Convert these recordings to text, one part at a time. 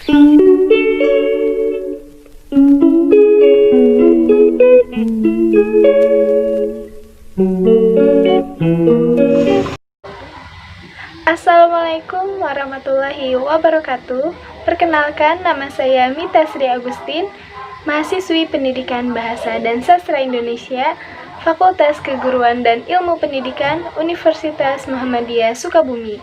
Assalamualaikum warahmatullahi wabarakatuh. Perkenalkan, nama saya Mita Sri Agustin, mahasiswi Pendidikan Bahasa dan Sastra Indonesia, Fakultas Keguruan dan Ilmu Pendidikan, Universitas Muhammadiyah Sukabumi.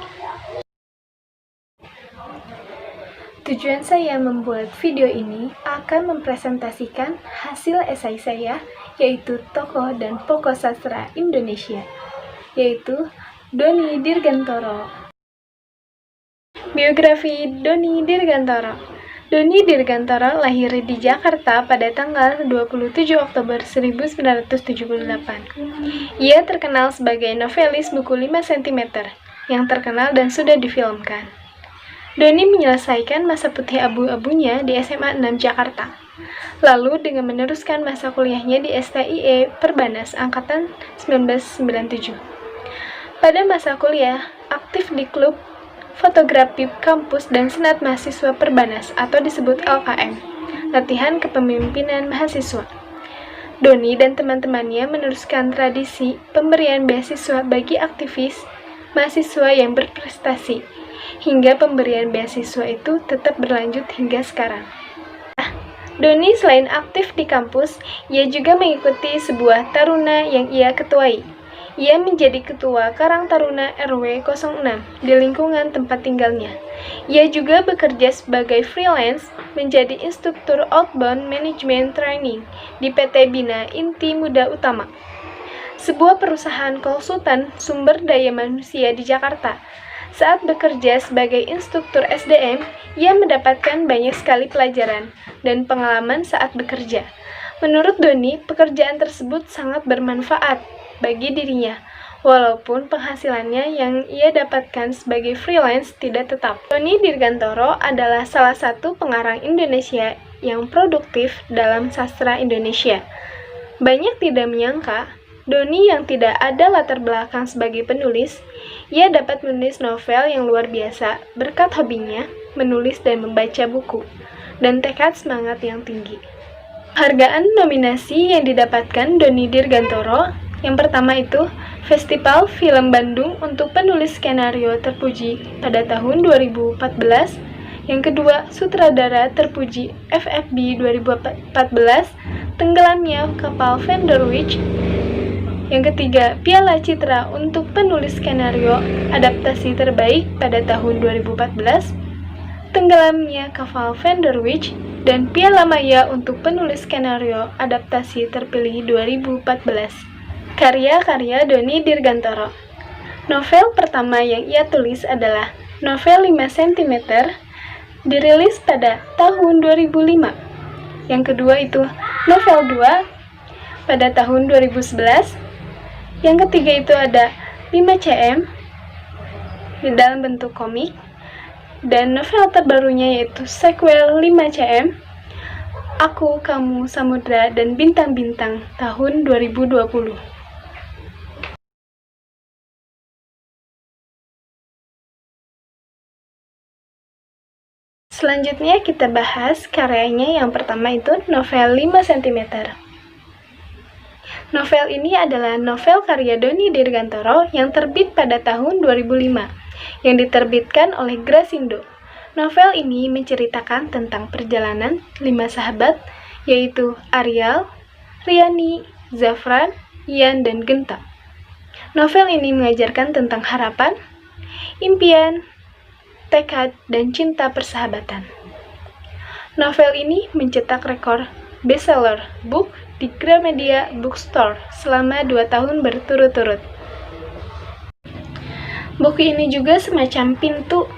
Tujuan saya membuat video ini akan mempresentasikan hasil esai saya, yaitu Tokoh dan Pokok Sastra Indonesia, yaitu Doni Dirgantoro. Biografi Doni Dirgantoro. Doni Dirgantoro lahir di Jakarta pada tanggal 27 Oktober 1978. Ia terkenal sebagai novelis buku 5 cm yang terkenal dan sudah difilmkan. Doni menyelesaikan masa putih abu-abunya di SMA 6 Jakarta. Lalu dengan meneruskan masa kuliahnya di STIE Perbanas Angkatan 1997. Pada masa kuliah, aktif di klub fotografi kampus dan senat mahasiswa Perbanas atau disebut LKM, latihan kepemimpinan mahasiswa. Doni dan teman-temannya meneruskan tradisi pemberian beasiswa bagi aktivis mahasiswa yang berprestasi, hingga pemberian beasiswa itu tetap berlanjut hingga sekarang. Doni selain aktif di kampus, ia juga mengikuti sebuah taruna yang ia ketuai. Ia menjadi ketua Karang Taruna RW 06 di lingkungan tempat tinggalnya. Ia juga bekerja sebagai freelance menjadi instruktur outbound management training di PT Bina Inti Muda Utama, sebuah perusahaan konsultan sumber daya manusia di Jakarta. Saat bekerja sebagai instruktur SDM, ia mendapatkan banyak sekali pelajaran dan pengalaman saat bekerja. Menurut Doni, pekerjaan tersebut sangat bermanfaat bagi dirinya, walaupun penghasilannya yang ia dapatkan sebagai freelance tidak tetap. Doni Dirgantoro adalah salah satu pengarang Indonesia yang produktif dalam sastra Indonesia. Banyak tidak menyangka, Doni yang tidak ada latar belakang sebagai penulis, ia dapat menulis novel yang luar biasa berkat hobinya menulis dan membaca buku, dan tekad semangat yang tinggi. Hargaan nominasi yang didapatkan Doni Dirgantoro, yang pertama itu Festival Film Bandung untuk penulis skenario terpuji pada tahun 2014, yang kedua Sutradara terpuji FFB 2014, Tenggelamnya Kapal Van der Wijk. Yang ketiga, Piala Citra untuk penulis skenario adaptasi terbaik pada tahun 2014, Tenggelamnya Kapal Van der Wijk, dan Piala Maya untuk penulis skenario adaptasi terpilih 2014. Karya-karya Doni Dirgantoro. Novel pertama yang ia tulis adalah novel 5 cm, dirilis pada tahun 2005. Yang kedua itu novel 2 pada tahun 2011. Yang ketiga itu ada 5 cm di dalam bentuk komik, dan novel terbarunya yaitu sequel 5 cm, Aku, Kamu, Samudra, dan Bintang-Bintang tahun 2020. Selanjutnya kita bahas karyanya. Yang pertama itu novel 5 cm. Novel ini adalah novel karya Doni Dirgantoro yang terbit pada tahun 2005, yang diterbitkan oleh Grasindo. Novel ini menceritakan tentang perjalanan 5 sahabat, yaitu Arial, Riani, Zafran, Ian, dan Genta. Novel ini mengajarkan tentang harapan, impian, tekad, dan cinta persahabatan. Novel ini mencetak rekor bestseller book di Gramedia Bookstore selama 2 tahun berturut-turut. Buku ini juga semacam pintu.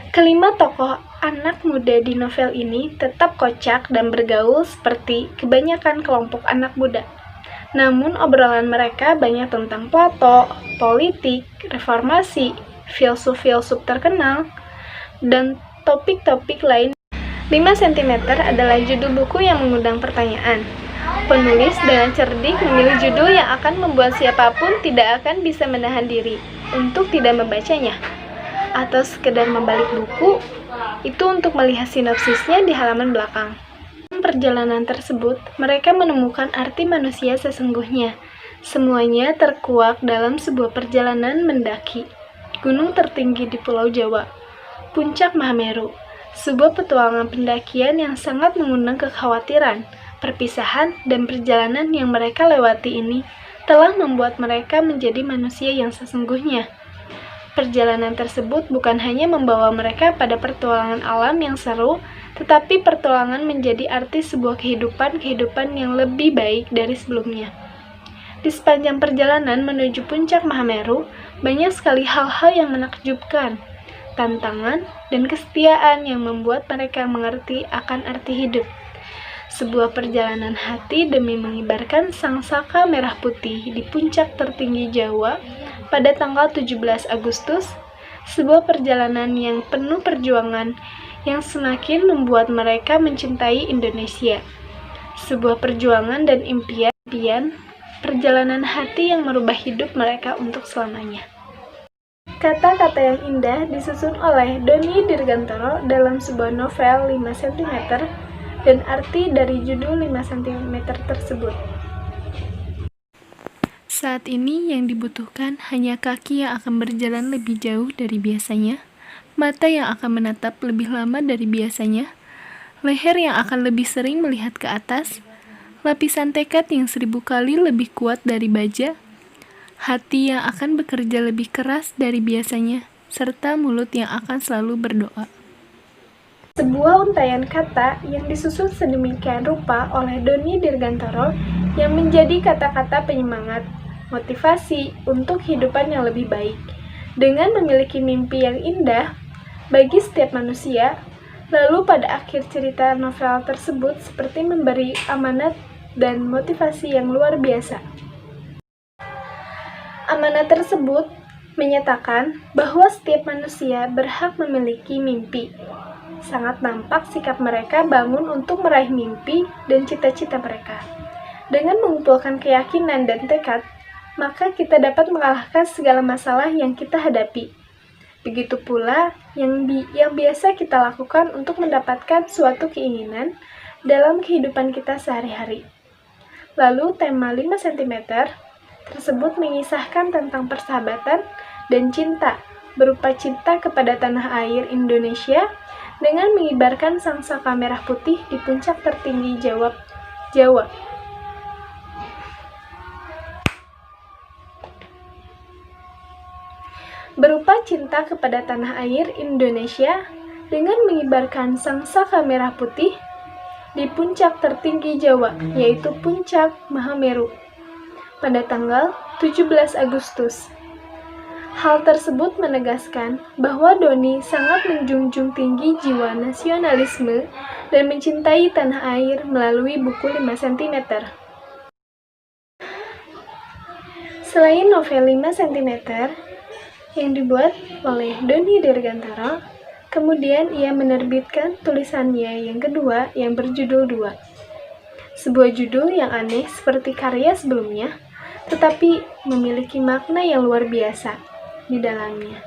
Kelima tokoh anak muda di novel ini tetap kocak dan bergaul seperti kebanyakan kelompok anak muda. Namun obrolan mereka banyak tentang Plato, politik, reformasi, filsuf-filsuf terkenal, dan topik-topik lain. 5 cm adalah judul buku yang mengundang pertanyaan. Penulis dengan cerdik memilih judul yang akan membuat siapapun tidak akan bisa menahan diri untuk tidak membacanya, atau sekedar membalik buku Itu untuk melihat sinopsisnya di halaman belakang. Dalam perjalanan tersebut, mereka menemukan arti manusia sesungguhnya. Semuanya terkuak dalam sebuah perjalanan mendaki gunung tertinggi di Pulau Jawa, Puncak Mahameru. Sebuah petualangan pendakian yang sangat mengundang kekhawatiran. Perpisahan dan perjalanan yang mereka lewati ini telah membuat mereka menjadi manusia yang sesungguhnya. Perjalanan tersebut bukan hanya membawa mereka pada petualangan alam yang seru, tetapi petualangan menjadi arti sebuah kehidupan yang lebih baik dari sebelumnya. Di sepanjang perjalanan menuju puncak Mahameru, banyak sekali hal-hal yang menakjubkan, tantangan, dan kesetiaan yang membuat mereka mengerti akan arti hidup. Sebuah perjalanan hati demi mengibarkan sangsaka merah putih di puncak tertinggi Jawa pada tanggal 17 Agustus, sebuah perjalanan yang penuh perjuangan yang semakin membuat mereka mencintai Indonesia. Sebuah perjuangan dan impian, perjalanan hati yang merubah hidup mereka untuk selamanya. Kata-kata yang indah disusun oleh Doni Dirgantoro dalam sebuah novel 5 cm dan arti dari judul 5 cm tersebut. Saat ini yang dibutuhkan hanya kaki yang akan berjalan lebih jauh dari biasanya, mata yang akan menatap lebih lama dari biasanya, leher yang akan lebih sering melihat ke atas, lapisan tekad yang 1000 kali lebih kuat dari baja, hati yang akan bekerja lebih keras dari biasanya, serta mulut yang akan selalu berdoa. Sebuah untaian kata yang disusun sedemikian rupa oleh Doni Dirgantoro yang menjadi kata-kata penyemangat, motivasi untuk kehidupan yang lebih baik. Dengan memiliki mimpi yang indah bagi setiap manusia, lalu pada akhir cerita novel tersebut seperti memberi amanat dan motivasi yang luar biasa. Amanat tersebut menyatakan bahwa setiap manusia berhak memiliki mimpi. Sangat nampak sikap mereka bangun untuk meraih mimpi dan cita-cita mereka. Dengan mengumpulkan keyakinan dan tekad, maka kita dapat mengalahkan segala masalah yang kita hadapi. Begitu pula yang biasa kita lakukan untuk mendapatkan suatu keinginan dalam kehidupan kita sehari-hari. Lalu tema 5 cm tersebut mengisahkan tentang persahabatan dan cinta, berupa cinta kepada tanah air Indonesia dengan mengibarkan sangsaka merah putih di puncak tertinggi Jawa. Berupa cinta kepada tanah air Indonesia dengan mengibarkan sangsaka merah putih di puncak tertinggi Jawa, yaitu Puncak Mahameru, pada tanggal 17 Agustus. Hal tersebut menegaskan bahwa Doni sangat menjunjung tinggi jiwa nasionalisme dan mencintai tanah air melalui buku 5 cm. Selain novel 5 cm yang dibuat oleh Doni Dirgantoro, kemudian ia menerbitkan tulisannya yang kedua yang berjudul 2. Sebuah judul yang aneh seperti karya sebelumnya, tetapi memiliki makna yang luar biasa di dalamnya,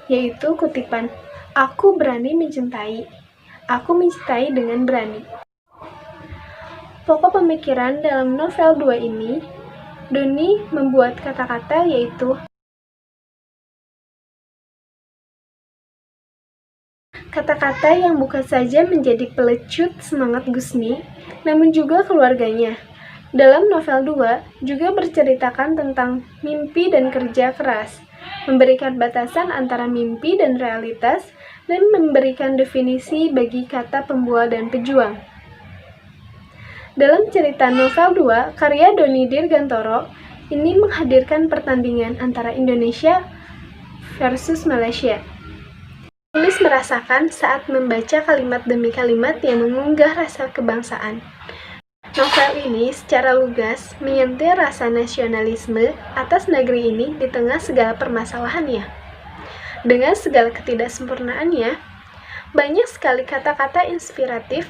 yaitu kutipan, "Aku berani mencintai, aku mencintai dengan berani." Pokok pemikiran dalam novel 2 ini, Doni membuat kata-kata yaitu kata-kata yang bukan saja menjadi pelecut semangat Gusmi, namun juga keluarganya. Dalam novel 2 juga berceritakan tentang mimpi dan kerja keras, memberikan batasan antara mimpi dan realitas, dan memberikan definisi bagi kata pembual dan pejuang. Dalam cerita novel 2, karya Doni Dirgantoro ini menghadirkan pertandingan antara Indonesia versus Malaysia. Penulis merasakan saat membaca kalimat demi kalimat yang mengunggah rasa kebangsaan. Novel ini secara lugas menyentuh rasa nasionalisme atas negeri ini di tengah segala permasalahannya. Dengan segala ketidaksempurnaannya, banyak sekali kata-kata inspiratif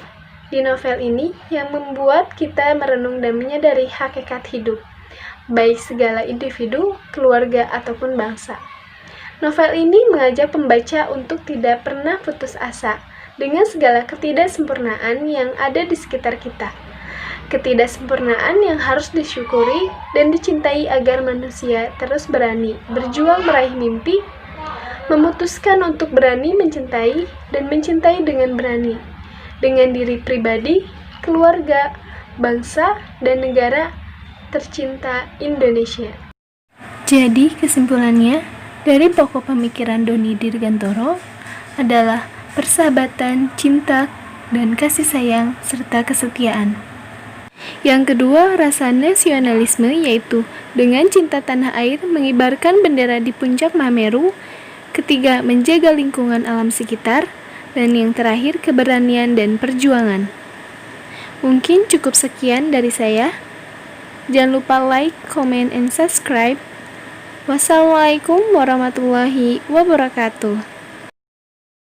di novel ini yang membuat kita merenung dan menyadari hakikat hidup, baik segala individu, keluarga, ataupun bangsa. Novel ini mengajak pembaca untuk tidak pernah putus asa dengan segala ketidaksempurnaan yang ada di sekitar kita. Ketidaksempurnaan yang harus disyukuri dan dicintai agar manusia terus berani berjuang meraih mimpi, memutuskan untuk berani mencintai dan mencintai dengan berani, dengan diri pribadi, keluarga, bangsa, dan negara tercinta Indonesia. Jadi kesimpulannya, dari pokok pemikiran Doni Dirgantoro adalah persahabatan, cinta, dan kasih sayang, serta kesetiaan. Yang kedua, rasa nasionalisme, yaitu dengan cinta tanah air mengibarkan bendera di puncak Mameru. Ketiga, menjaga lingkungan alam sekitar. Dan yang terakhir, keberanian dan perjuangan. Mungkin cukup sekian dari saya. Jangan lupa like, comment, and subscribe. Wassalamualaikum warahmatullahi wabarakatuh.